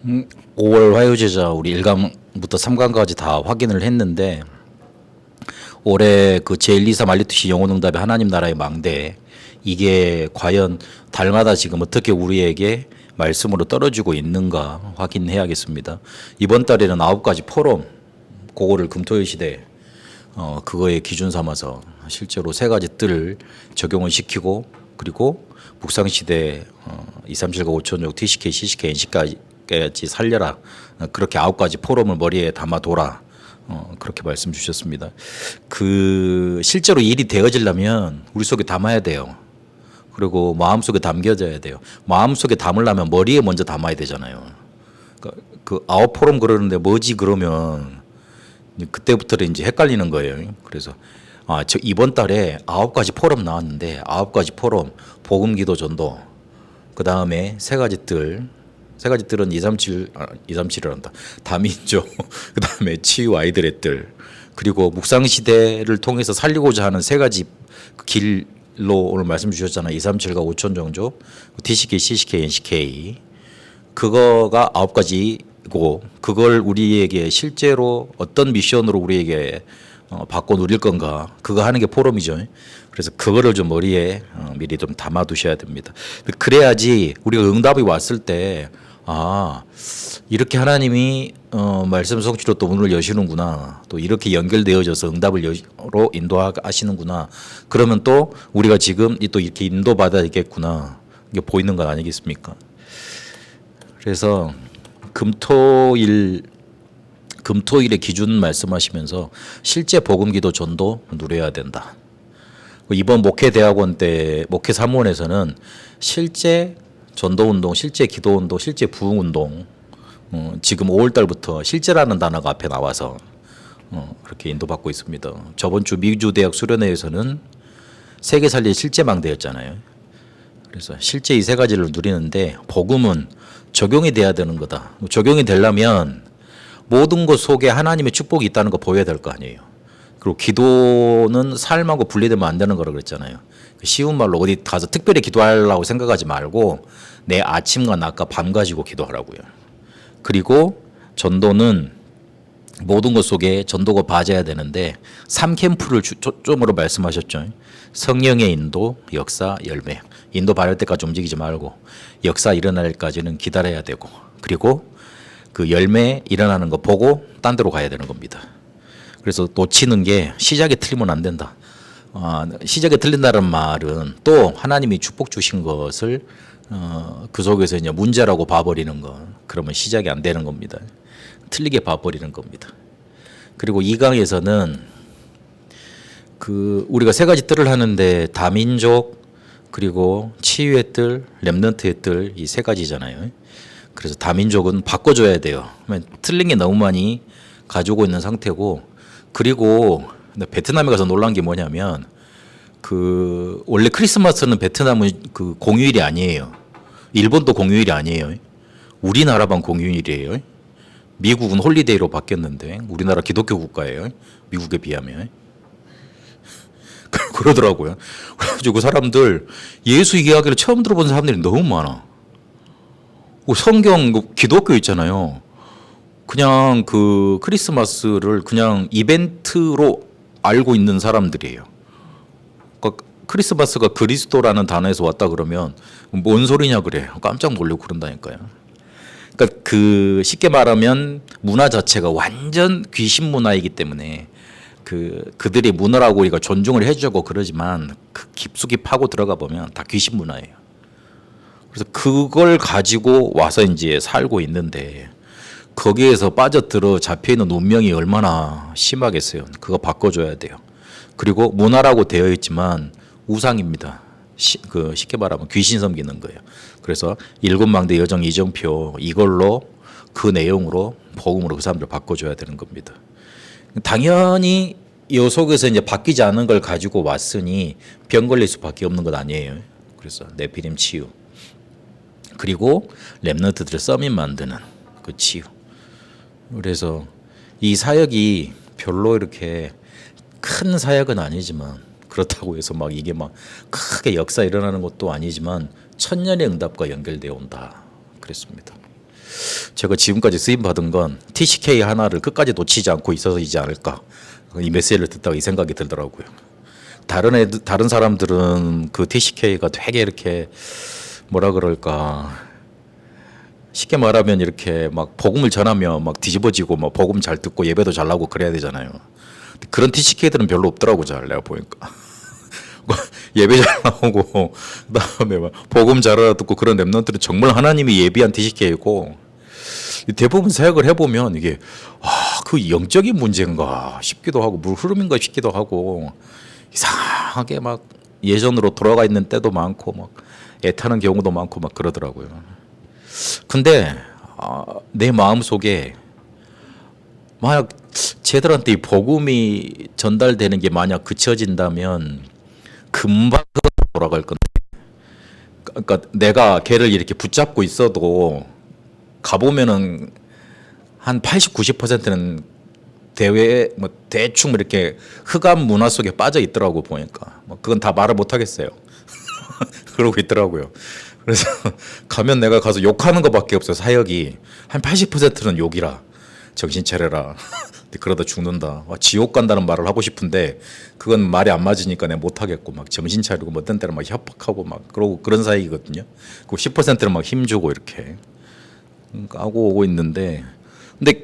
5월 화요제자 우리 1강부터 3강까지 다 확인을 했는데 올해 그 제1, 2, 3 알리투시 영혼응답의 하나님 나라의 망대 이게 과연 달마다 지금 어떻게 우리에게 말씀으로 떨어지고 있는가 확인해야겠습니다. 이번 달에는 9가지 포럼 그거를 금토일 시대 그거에 기준 삼아서 실제로 3가지 뜰을 적용을 시키고 그리고 북상시대 237과 5천족 TCK, CCK, NC까지 살려라 그렇게 9가지 포럼을 머리에 담아둬라 그렇게 말씀 주셨습니다. 그 실제로 일이 되어지려면 우리 속에 담아야 돼요. 그리고 마음속에 담겨져야 돼요. 마음속에 담으려면 머리에 먼저 담아야 되잖아요. 그 9포럼 그러는데 뭐지 그러면 그때부터 이제 헷갈리는 거예요. 그래서 저 이번 달에 9가지 포럼 나왔는데 9가지 포럼 복음 기도 전도 그다음에 3가지 뜰 3가지 뜰은 237이란다. 다민족 그다음에 치유 아이들의 뜰 그리고 묵상 시대를 통해서 살리고자 하는 3가지 길로 오늘 말씀 주셨잖아요. 237과 5천 종족 TCK, CCK, NCK 그거가 9가지고 그걸 우리에게 실제로 어떤 미션으로 우리에게 받고 누릴 건가 그거 하는 게 포럼이죠. 그래서 그거를 좀 머리에 미리 좀 담아두셔야 됩니다. 그래야지 우리가 응답이 왔을 때 이렇게 하나님이 말씀 성취로 또 문을 여시는구나 또 이렇게 연결되어져서 응답으로 인도하시는구나 그러면 또 우리가 지금 또 이렇게 인도받아야겠구나 이게 보이는 건 아니겠습니까? 그래서 금토일의 기준 말씀하시면서 실제 복음기도 전도 누려야 된다. 이번 목회대학원 때 목회 3원에서는 실제 전도운동, 실제 기도운동, 실제 부흥운동 지금 5월 달부터 실제라는 단어가 앞에 나와서 그렇게 인도받고 있습니다. 저번 주 미주대학 수련회에서는 세계 살릴 실제 망대였잖아요. 그래서 실제 이 3가지를 누리는데 복음은 적용이 돼야 되는 거다. 적용이 되려면 모든 것 속에 하나님의 축복이 있다는 거 보여야 될 거 아니에요. 그리고 기도는 삶하고 분리되면 안 되는 거라고 그랬잖아요. 쉬운 말로 어디 가서 특별히 기도하려고 생각하지 말고 내 아침과 낮과 밤 가지고 기도하라고요. 그리고 전도는 모든 것 속에 전도가 봐져야 되는데 3캠프를 초점으로 말씀하셨죠. 성령의 인도, 역사, 열매. 인도 받을 때까지 움직이지 말고 역사 일어날 때까지는 기다려야 되고 그리고 그 열매 일어나는 거 보고 딴 데로 가야 되는 겁니다. 그래서 놓치는 게 시작에 틀리면 안 된다. 시작에 틀린다는 말은 또 하나님이 축복 주신 것을 그 속에서 이제 문제라고 봐버리는 거. 그러면 시작이 안 되는 겁니다. 틀리게 봐버리는 겁니다. 그리고 2강에서는 그 우리가 3가지 뜰을 하는데 다민족 그리고 치유의 뜰, 렘넌트의 뜰 이 3가지잖아요. 그래서 다민족은 바꿔줘야 돼요. 틀린 게 너무 많이 가지고 있는 상태고 그리고 베트남에 가서 놀란 게 뭐냐면 그 원래 크리스마스는 베트남은 그 공휴일이 아니에요. 일본도 공휴일이 아니에요. 우리나라만 공휴일이에요. 미국은 홀리데이로 바뀌었는데 우리나라 기독교 국가예요. 미국에 비하면. 그러더라고요. 그래가지고 사람들 예수 이야기를 처음 들어본 사람들이 너무 많아. 성경 기독교 있잖아요. 그냥 그 크리스마스를 그냥 이벤트로 알고 있는 사람들이에요. 그러니까 크리스마스가 그리스도라는 단어에서 왔다 그러면 뭔 소리냐 그래. 깜짝 놀라고 그런다니까요. 그러니까 그 쉽게 말하면 문화 자체가 완전 귀신 문화이기 때문에 그들이 문화라고 우리가 존중을 해주고 그러지만 그 깊숙이 파고 들어가 보면 다 귀신 문화예요. 그래서 그걸 가지고 와서 이제 살고 있는데 거기에서 빠져들어 잡혀있는 운명이 얼마나 심하겠어요. 그거 바꿔줘야 돼요. 그리고 문화라고 되어 있지만 우상입니다. 쉽게 말하면 귀신 섬기는 거예요. 그래서 7망대 여정 이정표 이걸로 그 내용으로 복음으로 그 사람들 바꿔줘야 되는 겁니다. 당연히 이 속에서 이제 바뀌지 않은 걸 가지고 왔으니 병 걸릴 수밖에 없는 것 아니에요. 그래서 네피림 치유 그리고 렘넌트들의 서밋 만드는 그 치유. 그래서 이 사역이 별로 이렇게 큰 사역은 아니지만 그렇다고 해서 막 이게 막 크게 역사 일어나는 것도 아니지만 천년의 응답과 연결되어 온다 그랬습니다. 제가 지금까지 쓰임 받은 건 TCK 하나를 끝까지 놓치지 않고 있어서이지 않을까. 이 메시지를 듣다가 이 생각이 들더라고요. 다른 사람들은 그 TCK가 되게 이렇게 뭐라 그럴까. 쉽게 말하면 이렇게 막 복음을 전하면 막 뒤집어지고 막 복음 잘 듣고 예배도 잘 나오고 그래야 되잖아요. 그런 TCK들은 별로 없더라고 잘 내가 보니까. 예배 잘 나오고 그다음에 막 복음 잘 알아듣고 그런 랩런트는 정말 하나님이 예비한 TCK이고 대부분 사역을 해보면 이게 그 영적인 문제인가 싶기도 하고 물 흐름인가 싶기도 하고 이상하게 막 예전으로 돌아가 있는 때도 많고 막 애타는 경우도 많고 막 그러더라고요. 근데 내 마음 속에 만약 쟤들한테 이 복음이 전달되는 게 만약 그쳐진다면 금방 돌아갈 건데, 그러니까 내가 걔를 이렇게 붙잡고 있어도 가보면은 한 80, 90%는 대외 뭐 대충 이렇게 흑암 문화 속에 빠져 있더라고 보니까 뭐 그건 다 말을 못 하겠어요. 그러고 있더라고요. 그래서 가면 내가 가서 욕하는 것밖에 없어요. 사역이 한 80%는 욕이라 정신 차려라. 그러다 죽는다. 지옥 간다는 말을 하고 싶은데 그건 말이 안 맞으니까 내가 못 하겠고 막 정신 차리고 뭐 어떤 때는 막 협박하고 막 그러고 그런 사이거든요. 그 10%는 막 힘주고 이렇게 까고 오고 있는데 근데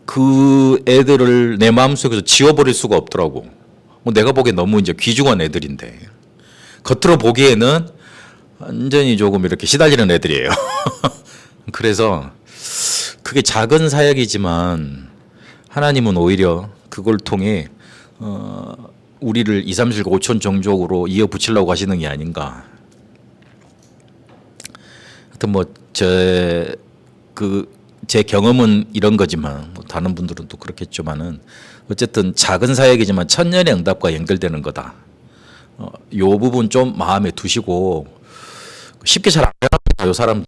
그 애들을 내 마음속에서 지워버릴 수가 없더라고. 뭐 내가 보기엔 너무 이제 귀중한 애들인데 겉으로 보기에는 완전히 조금 이렇게 시달리는 애들이에요. 그래서 그게 작은 사역이지만 하나님은 오히려 그걸 통해 우리를 2, 3, 7, 5천 종족으로 이어붙이려고 하시는 게 아닌가. 하여튼 뭐 제 경험은 이런 거지만 뭐 다른 분들은 또 그렇겠지만은 어쨌든 작은 사역이지만 천년의 응답과 연결되는 거다. 요 부분 좀 마음에 두시고 쉽게 잘 안 변합니다. 요 사람들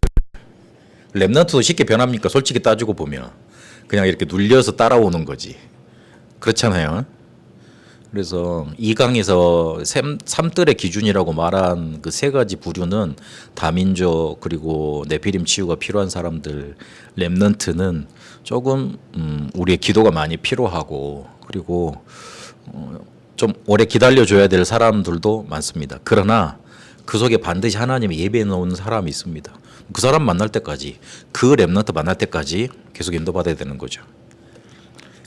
랩넌트도 쉽게 변합니까? 솔직히 따지고 보면 그냥 이렇게 눌려서 따라오는 거지. 그렇잖아요. 그래서 이 강에서 3들의 기준이라고 말한 그 세 가지 부류는 다민족 그리고 네피림 치유가 필요한 사람들, 렘넌트는 조금 우리의 기도가 많이 필요하고 그리고 좀 오래 기다려줘야 될 사람들도 많습니다. 그러나 그 속에 반드시 하나님이 예배해 놓은 사람이 있습니다. 그 사람 만날 때까지 그 렘넌트 만날 때까지 계속 인도받아야 되는 거죠.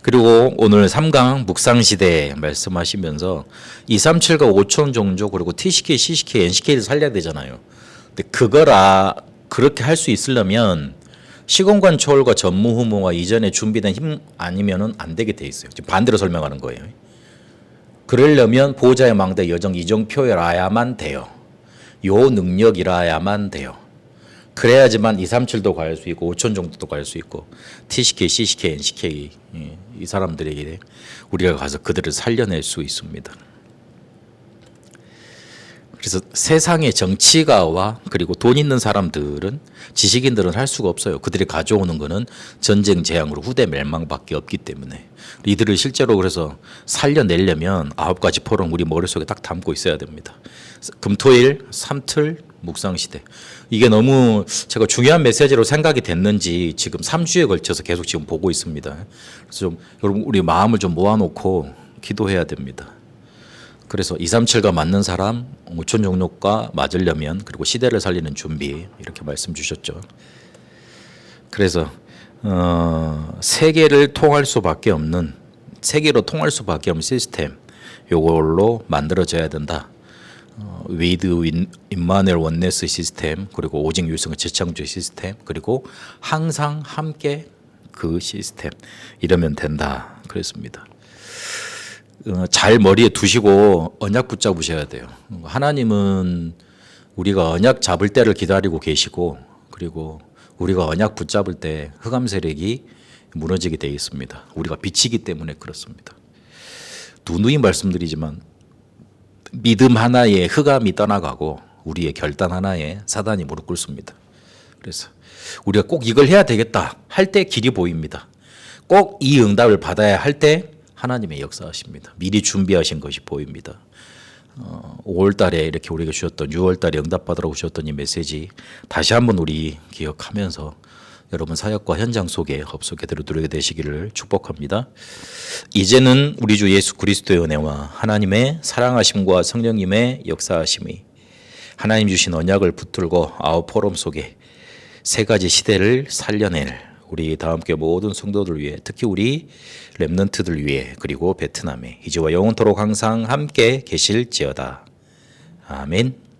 그리고 오늘 3강 묵상시대 말씀하시면서 2, 3, 7과 5천 종족 그리고 TCK, CCK, NCK를 살려야 되잖아요. 근데 그렇게 할 수 있으려면 시공간 초월과 전무후무와 이전에 준비된 힘 아니면은 안 되게 돼 있어요. 지금 반대로 설명하는 거예요. 그러려면 보호자의 망대 여정 이정표라야만 돼요. 요 능력이라야만 돼요. 그래야지만 2, 3, 7도 갈 수 있고 5천 정도도 갈 수 있고 TCK, CCK, NCK 이 사람들에게 우리가 가서 그들을 살려낼 수 있습니다. 그래서 세상의 정치가와 그리고 돈 있는 사람들은 지식인들은 할 수가 없어요. 그들이 가져오는 거는 전쟁 재앙으로 후대 멸망밖에 없기 때문에 이들을 실제로 그래서 살려내려면 9가지 포럼 우리 머릿속에 딱 담고 있어야 됩니다. 금토일 3틀 묵상시대 이게 너무 제가 중요한 메시지로 생각이 됐는지 지금 3주에 걸쳐서 계속 지금 보고 있습니다. 그래서 좀 여러분 우리 마음을 좀 모아놓고 기도해야 됩니다. 그래서 2, 3, 7과 맞는 사람 5천 종족과 맞으려면 그리고 시대를 살리는 준비 이렇게 말씀 주셨죠. 그래서 세계를 통할 수밖에 없는 세계로 통할 수밖에 없는 시스템 요걸로 만들어져야 된다. 위드 임마누엘 원네스 시스템 그리고 오직 유성의 재창조의 시스템 그리고 항상 함께 그 시스템 이러면 된다 그랬습니다. 잘 머리에 두시고 언약 붙잡으셔야 돼요. 하나님은 우리가 언약 잡을 때를 기다리고 계시고 그리고 우리가 언약 붙잡을 때 흑암 세력이 무너지게 되어 있습니다. 우리가 빛이기 때문에 그렇습니다. 누누이 말씀드리지만 믿음 하나에 흑암이 떠나가고 우리의 결단 하나에 사단이 무릎 꿇습니다. 그래서 우리가 꼭 이걸 해야 되겠다 할 때 길이 보입니다. 꼭 이 응답을 받아야 할 때 하나님의 역사하십니다. 미리 준비하신 것이 보입니다. 5월 달에 이렇게 우리가 주셨던 6월 달에 응답받으라고 주셨던 이 메시지 다시 한번 우리 기억하면서 여러분 사역과 현장 속에 흡속에 들어들게 되시기를 축복합니다. 이제는 우리 주 예수 그리스도의 은혜와 하나님의 사랑하심과 성령님의 역사하심이 하나님 주신 언약을 붙들고 아웃 포럼 속에 세 가지 시대를 살려낼 우리 다함께 모든 성도들 위해 특히 우리 렘넌트들 위해 그리고 베트남에 이제와 영원토록 항상 함께 계실지어다. 아멘.